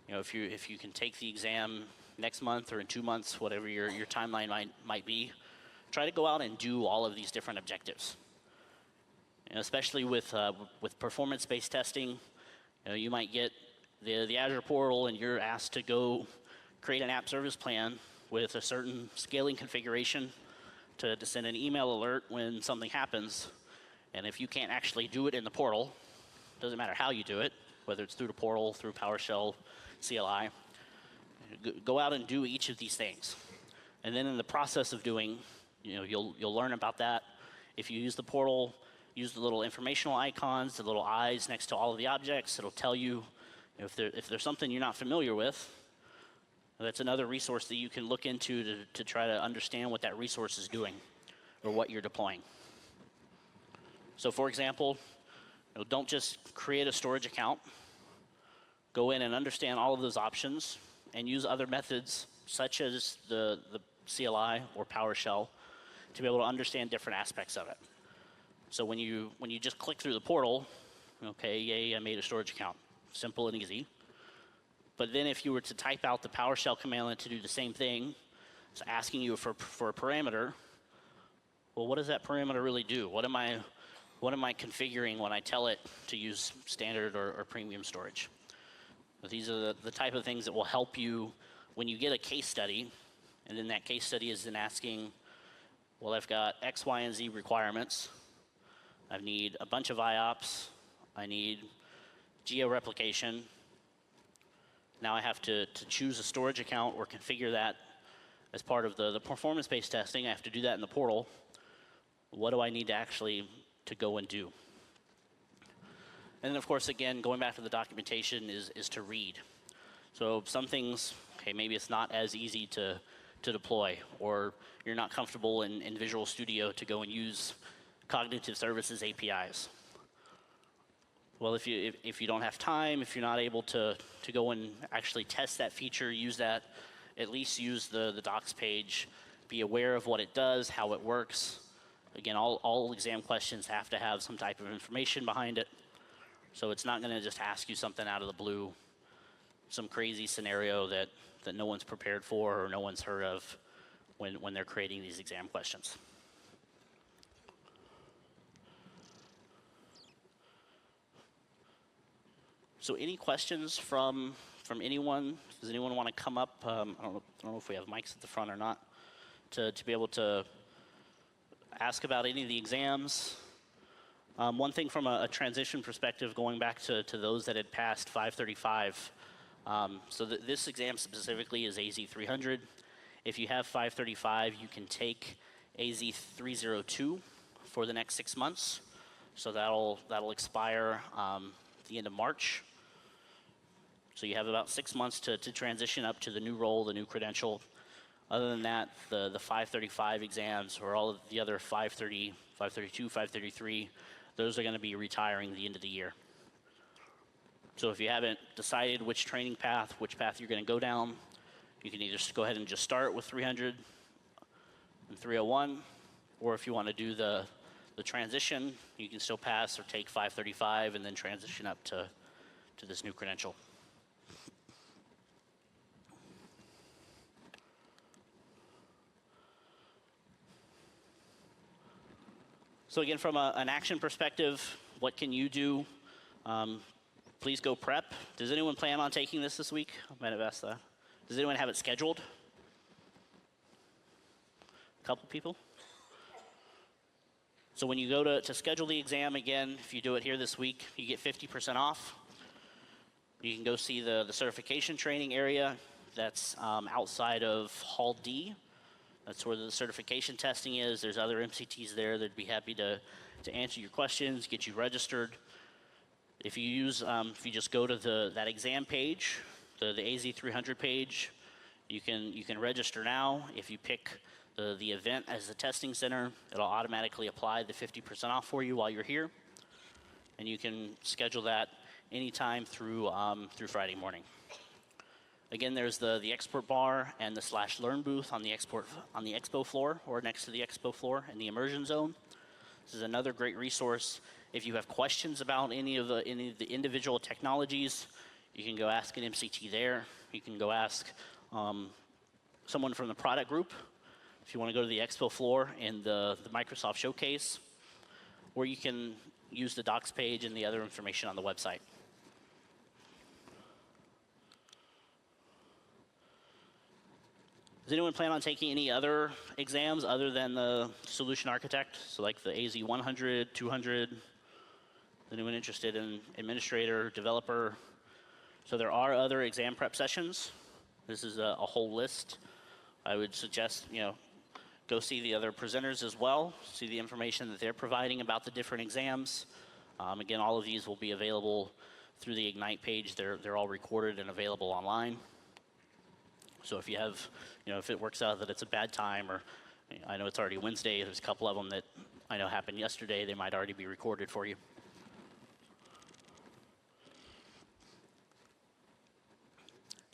you know, if you can take the exam next month or in 2 months, whatever your timeline might be, try to go out and do all of these different objectives. You know, especially with performance-based testing, you know, you might get the Azure portal and you're asked to go create an app service plan with a certain scaling configuration to send an email alert when something happens. And if you can't actually do it in the portal, doesn't matter how you do it, whether it's through the portal, through PowerShell, CLI, go out and do each of these things. And then in the process of doing, you know, you'll learn about that. If you use the portal, use the little informational icons, the little eyes next to all of the objects. It'll tell you, if there's something you're not familiar with. That's another resource that you can look into to try to understand what that resource is doing or what you're deploying. So for example, you know, don't just create a storage account. Go in and understand all of those options and use other methods such as the CLI or PowerShell to be able to understand different aspects of it. So when you just click through the portal, okay, yay, I made a storage account. Simple and easy. But then if you were to type out the PowerShell command to do the same thing, it's asking you for a parameter, well, what does that parameter really do? What am I configuring when I tell it to use standard or premium storage? But these are the type of things that will help you when you get a case study, and then that case study is then asking, well, I've got X, Y, and Z requirements. I need a bunch of IOPS. I need geo-replication. Now I have to choose a storage account or configure that as part of the performance-based testing. I have to do that in the portal. What do I need to go and do? And then, of course, again, going back to the documentation is to read. So some things, okay, maybe it's not as easy to deploy, or you're not comfortable in Visual Studio to go and use cognitive services APIs. Well, if you don't have time, if you're not able to go and actually test that feature, use that, at least use the docs page, be aware of what it does, how it works. Again, all exam questions have to have some type of information behind it. So it's not going to just ask you something out of the blue, some crazy scenario that no one's prepared for or no one's heard of when they're creating these exam questions. So any questions from anyone? Does anyone want to come up? I don't know if we have mics at the front or not, to be able to ask about any of the exams. One thing from a transition perspective, going back to those that had passed 535. So this exam specifically is AZ-300. If you have 535, you can take AZ-302 for the next 6 months. So that'll expire the end of March. So you have about 6 months to transition up to the new role, the new credential. Other than that, the 535 exams or all of the other 530, 532, 533, those are going to be retiring at the end of the year. So if you haven't decided which training path, which path you're going to go down, you can either go ahead and just start with 300 and 301, or if you want to do the transition, you can still pass or take 535 and then transition up to this new credential. So again, from an action perspective, what can you do? Please go prep. Does anyone plan on taking this week? I might have asked that. Does anyone have it scheduled? A couple people? So when you go to schedule the exam, again, if you do it here this week, you get 50% off. You can go see the certification training area that's outside of Hall D. That's where the certification testing is. There's other MCTs there that'd be happy to answer your questions, get you registered. If you just go to that exam page, the AZ-300 page, you can register now. If you pick the event as the testing center, it'll automatically apply the 50% off for you while you're here. And you can schedule that anytime through Friday morning. Again, there's the export bar and the /learn booth on the expo floor or next to the expo floor in the immersion zone. This is another great resource. If you have questions about any of the individual technologies, you can go ask an MCT there. You can go ask someone from the product group if you want to go to the expo floor and the Microsoft showcase, or you can use the docs page and the other information on the website. Does anyone plan on taking any other exams other than the Solution Architect? So like the AZ-100, 200? Anyone interested in administrator, developer? So there are other exam prep sessions. This is a whole list. I would suggest, go see the other presenters as well, see the information that they're providing about the different exams. Again, all of these will be available through the Ignite page. They're all recorded and available online. So if you have, if it works out that it's a bad time, or I know it's already Wednesday, there's a couple of them that I know happened yesterday, they might already be recorded for you.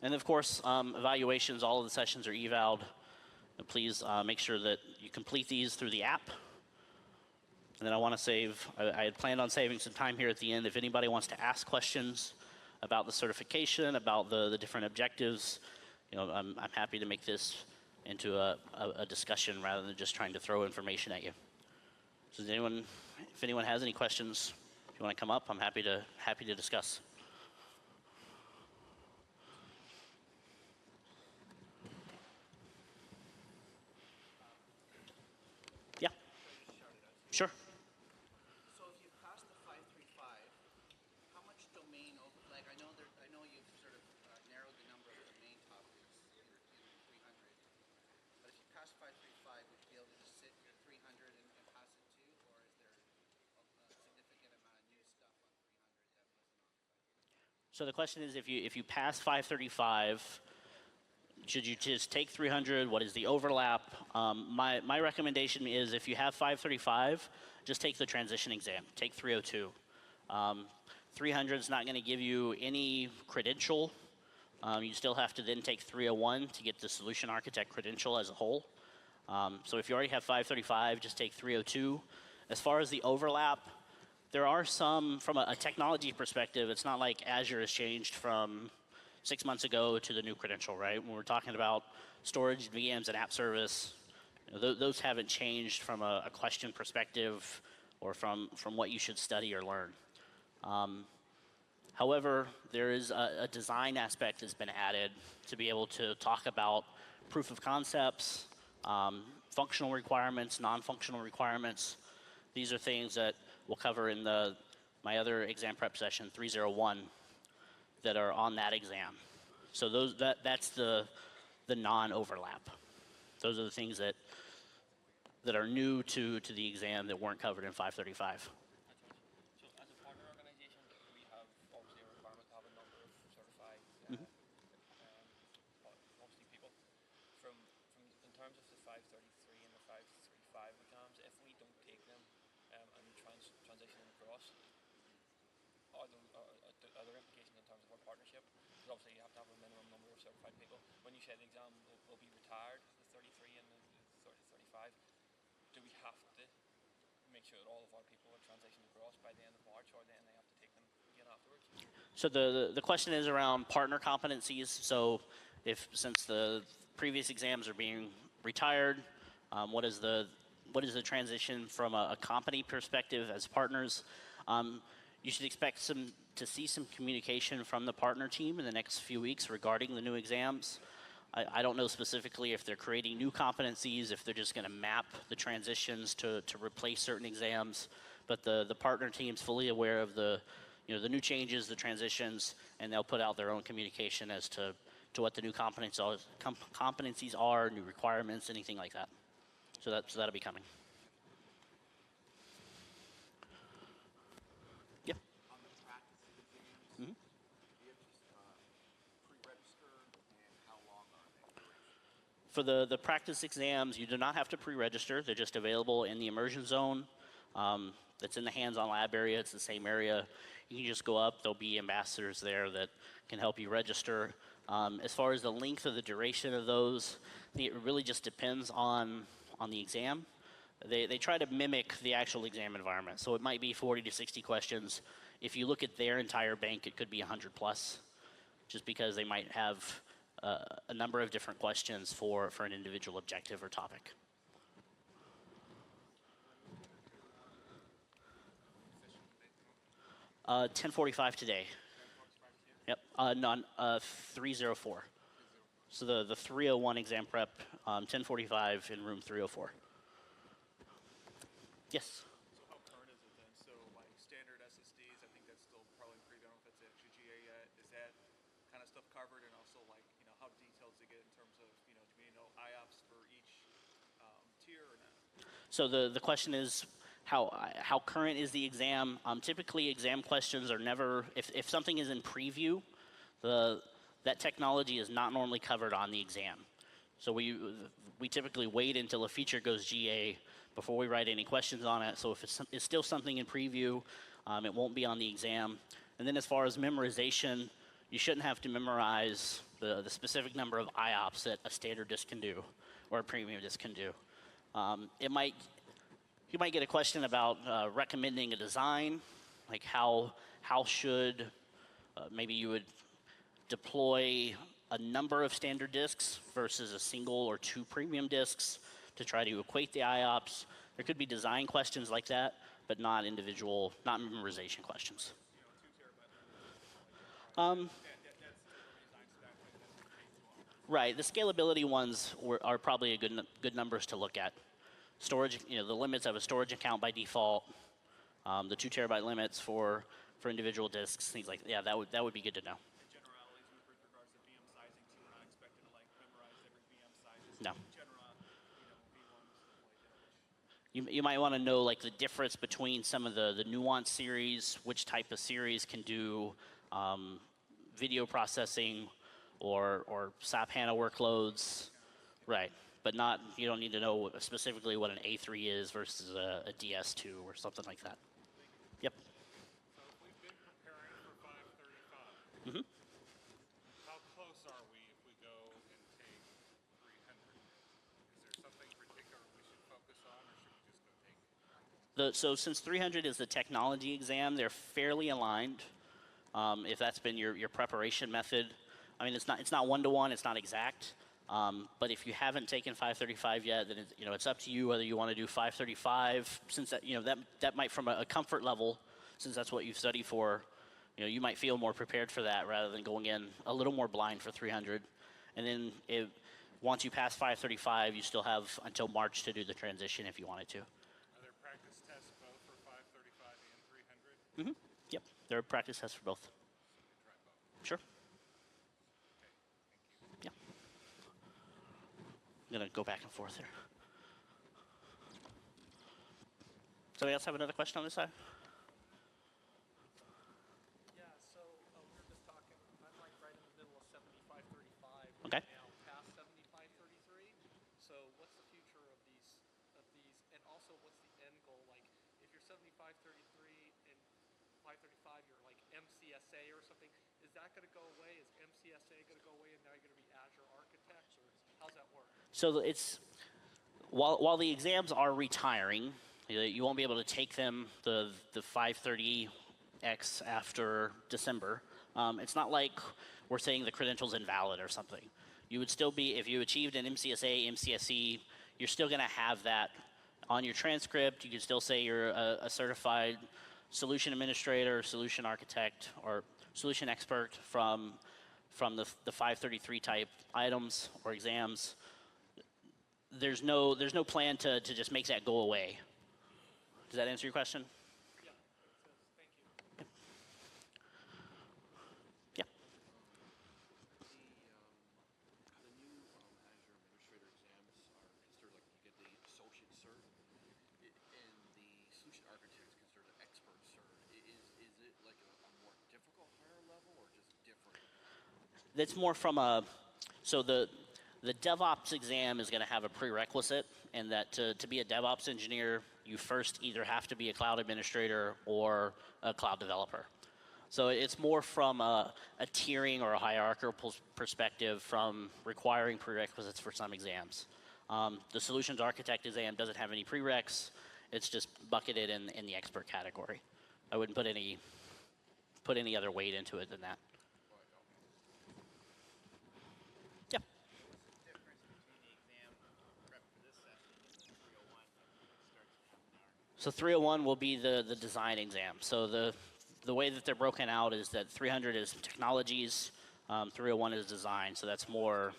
And of course, evaluations, all of the sessions are evaled. Please make sure that you complete these through the app. And then I want to save, I had planned on saving some time here at the end. If anybody wants to ask questions about the certification, about the different objectives, I'm happy to make this into a discussion rather than just trying to throw information at you. So if anyone has any questions, if you want to come up, I'm happy to discuss. Yeah. Sure. So if you pass the 535, how much domain over? Like I know you've sort of narrowed the number of domain topics in 300, but if you pass 535, would you be able to just sit your 300 and pass it too, or is there a significant amount of new stuff on 300 that wasn't on 535? So the question is, if you pass 535, should you just take 300? What is the overlap? My recommendation is if you have 535, just take the transition exam. Take 302. 300 is not going to give you any credential. You still have to then take 301 to get the Solution Architect credential as a whole. So if you already have 535, just take 302. As far as the overlap, There are some, from a technology perspective, it's not like Azure has changed from 6 months ago to the new credential, right? When we're talking about storage, VMs, and app service, those haven't changed from a question perspective or from what you should study or learn. However, there is a design aspect that's been added to be able to talk about proof of concepts, functional requirements, non-functional requirements. These are things that we'll cover in my other exam prep session, 301, that are on that exam. So that's the non-overlap. Those are the things that are new to the exam that weren't covered in 535. So as a partner organization, we have obviously a requirement to have a number of certified obviously people. From in terms of the 533 and the 535 exams, if we don't take them and transition them across, are there implications in terms of our partnership? Because obviously you have to have a minimum number of certified people. When you say the exam will be retired, the 33 and the 35, do we have to make sure that all of our people are transitioned across by the end of March, or then they have to take them again afterwards? So the question is around partner competencies. So since the previous exams are being retired, what is the transition from a company perspective as partners? You should expect to see some communication from the partner team in the next few weeks regarding the new exams. I don't know specifically if they're creating new competencies, if they're just going to map the transitions to replace certain exams, but the partner team's fully aware of the new changes, the transitions, and they'll put out their own communication as to what the new competencies are, new requirements, anything like that. So that'll be coming. Yeah. On the practice exams, Mm-hmm. do you have to pre-register, and how long are they duration? For the practice exams, you do not have to pre-register. They're just available in the immersion zone. That's in the hands-on lab area. It's the same area. You can just go up. There'll be ambassadors there that can help you register. As far as the length of the duration of those, I think it really just depends on the exam. They try to mimic the actual exam environment. So it might be 40 to 60 questions. If you look at their entire bank, it could be 100 plus, just because they might have a number of different questions for an individual objective or topic. Session date? 10:45 today. 10:45 Yep. 304. So the 301 exam prep, 10:45 in room 304. Yes. So how current is it then? So like standard SSDs, I think that's still probably in preview. I don't know if it's actually GA yet. Is that kind of stuff covered? And also like, how detailed does it get in terms of, do we know IOPS for each tier or not? So the question is, how current is the exam? Typically, exam questions are never, if something is in preview, that technology is not normally covered on the exam. So we typically wait until a feature goes GA before we write any questions on it. So if it's still something in preview, it won't be on the exam. And then as far as memorization, you shouldn't have to memorize the specific number of IOPS that a standard disk can do or a premium disk can do. You might get a question about recommending a design, like how should maybe you would deploy a number of standard disks versus a single or two premium disks to try to equate the IOPS. There could be design questions like that, but not memorization questions. 2 terabyte limit. That's design spec, like that's Right, the scalability ones are probably a good numbers to look at. Storage, the limits of a storage account by default, the 2 terabyte limits for individual disks, things like that. That would be good to know. generalities with regards to VM sizing, so we're not expected to like memorize every VM size. Just No. general, V1 stuff like that. You might want to know like the difference between some of the nuanced series, which type of series can do video processing or SAP HANA workloads, right? But you don't need to know specifically what an A3 is versus a DS2 or something like that. Yep. So if we've been preparing for 535, Mm-hmm. how close are we if we go and take 300? Is there something particular we should focus on, or should we just go take it? So since 300 is the technology exam, they're fairly aligned. If that's been your preparation method, I mean, it's not one-to-one, it's not exact. But if you haven't taken 535 yet, then it's up to you whether you want to do 535. Since that might, from a comfort level, since that's what you've studied for, you might feel more prepared for that rather than going in a little more blind for 300. And then once you pass 535, you still have until March to do the transition if you wanted to. Are there practice tests both for 535 and 300? Yep, there are practice tests for both. Try both. Sure. Okay, thank you. Yeah. I'm gonna go back and forth here. Somebody else have another question on this side? Yeah, so we were just talking, I'm like right in the middle of 7535. Okay. Now past 7533. So what's the future of these, and also what's the end goal? Like if you're 7533 and 535, you're like MCSA or something. Is that going to go away? Is MCSA going to go away and now you're going to be Azure Architect, or how's that work? So it's while the exams are retiring, you won't be able to take them the 530X after December. It's not like we're saying the credential's invalid or something. You would still be, if you achieved an MCSA, MCSE, you're still going to have that on your transcript. You can still say you're a certified solution administrator, solution architect, or solution expert from the 533 type items or exams. There's no plan to just make that go away. Does that answer your question? Yeah, makes sense. Thank you. Yeah. The new Azure Administrator exams are considered like you get the associate cert, and the solution architect is considered an expert cert. Is it like a more difficult higher level or just different? That's more from so the DevOps exam is going to have a prerequisite, and that to be a DevOps engineer, you first either have to be a cloud administrator or a cloud developer. So it's more from a tiering or a hierarchical perspective from requiring prerequisites for some exams. The Solutions Architect exam doesn't have any prereqs. It's just bucketed in the expert category. I wouldn't put any other weight into it than that. Yeah. What's the difference between the exam prep for this session and the 301 that starts in half an hour? So 301 will be the design exam. So the way that they're broken out is that 300 is technologies, 301 is design. So that's more,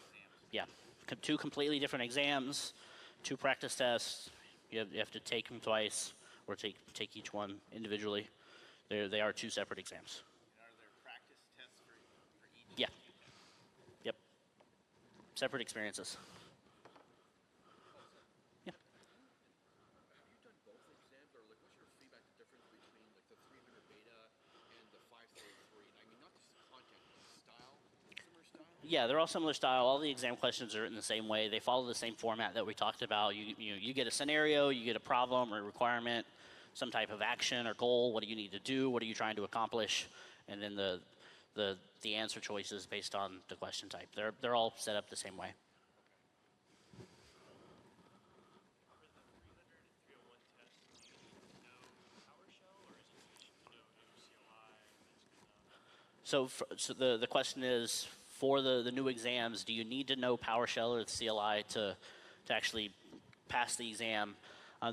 yeah, two completely different exams, two practice tests. You have to take them twice, or take each one individually. They are two separate exams. And are there practice tests for each? Yeah. Yep. Separate experiences. Yeah. Have you done both exams, or like what's your feedback, the difference between like the 300 beta and the 533? I mean, not just content, but style, similar style? Yeah, they're all similar style. All the exam questions are written the same way. They follow the same format that we talked about. You get a scenario, you get a problem or a requirement, some type of action or goal. What do you need to do? What are you trying to accomplish? And then the answer choices based on the question type. They're all set up the same way. So the question is, for the new exams, do you need to know PowerShell or the CLI to actually pass the exam?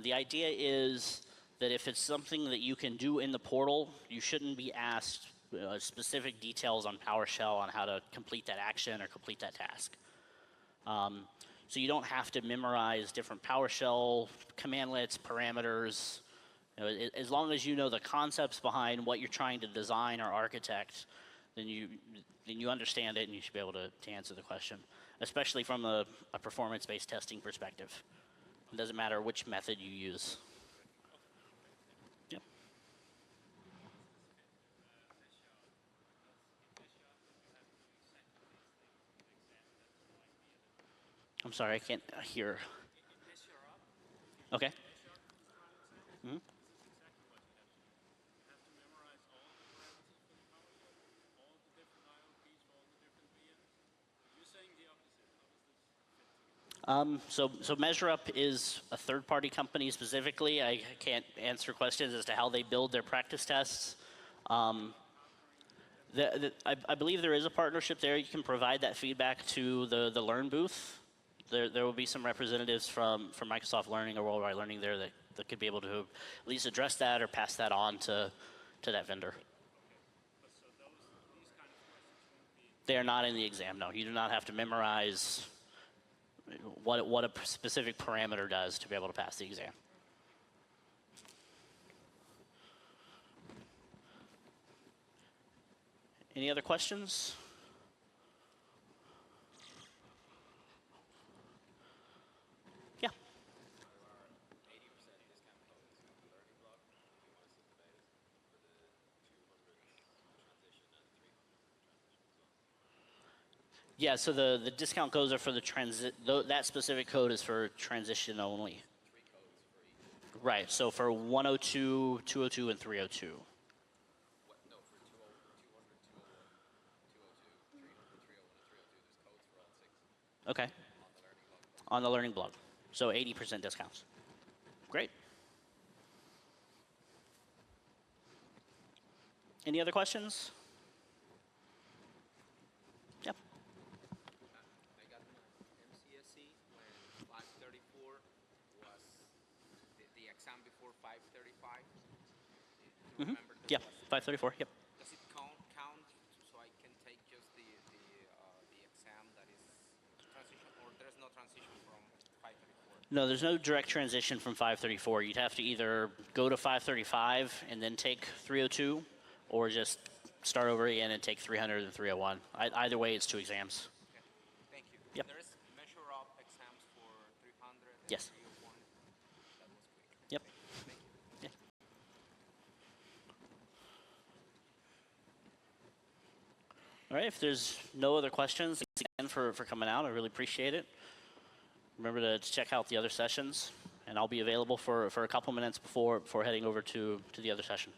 The idea is that if it's something that you can do in the portal, you shouldn't be asked specific details on PowerShell on how to complete that action or complete that task. So you don't have to memorize different PowerShell commandlets, parameters. As long as you know the concepts behind what you're trying to design or architect, then you understand it and you should be able to answer the question, especially from a performance-based testing perspective. It doesn't matter which method you use. Yep. I'm sorry, I can't hear. Okay. Mm-hmm. So MeasureUp is a third-party company specifically. I can't answer questions as to how they build their practice tests. I believe there is a partnership there. You can provide that feedback to the Learn booth. There will be some representatives from Microsoft Learning or Worldwide Learning there that could be able to at least address that or pass that on to that vendor. But so these kind of questions won't be. They are not in the exam, no. You do not have to memorize what a specific parameter does to be able to pass the exam. Any other questions? Yeah. Yeah, so the discount codes are for the that specific code is for transition only. Right, so for 102, 202, and 302. Okay. On the learning blog. So 80% discounts. Great. Any other questions? Yep. I got my MCSE when 534 was the exam before 535. Do you remember? Yeah, 534, yep. Does it count so I can take just the exam that is transition, or there's no transition from 534? No, there's no direct transition from 534. You'd have to either go to 535 and then take 302, or just start over again and take 300 and 301. Either way, it's 2 exams. Okay. Thank you. Yep. There is measure-up exams for 300 and Yes. 301. That was quick. Yep. Thank you. Yeah. All right, if there's no other questions, thanks again for coming out. I really appreciate it. Remember to check out the other sessions, and I'll be available for a couple minutes before heading over to the other session.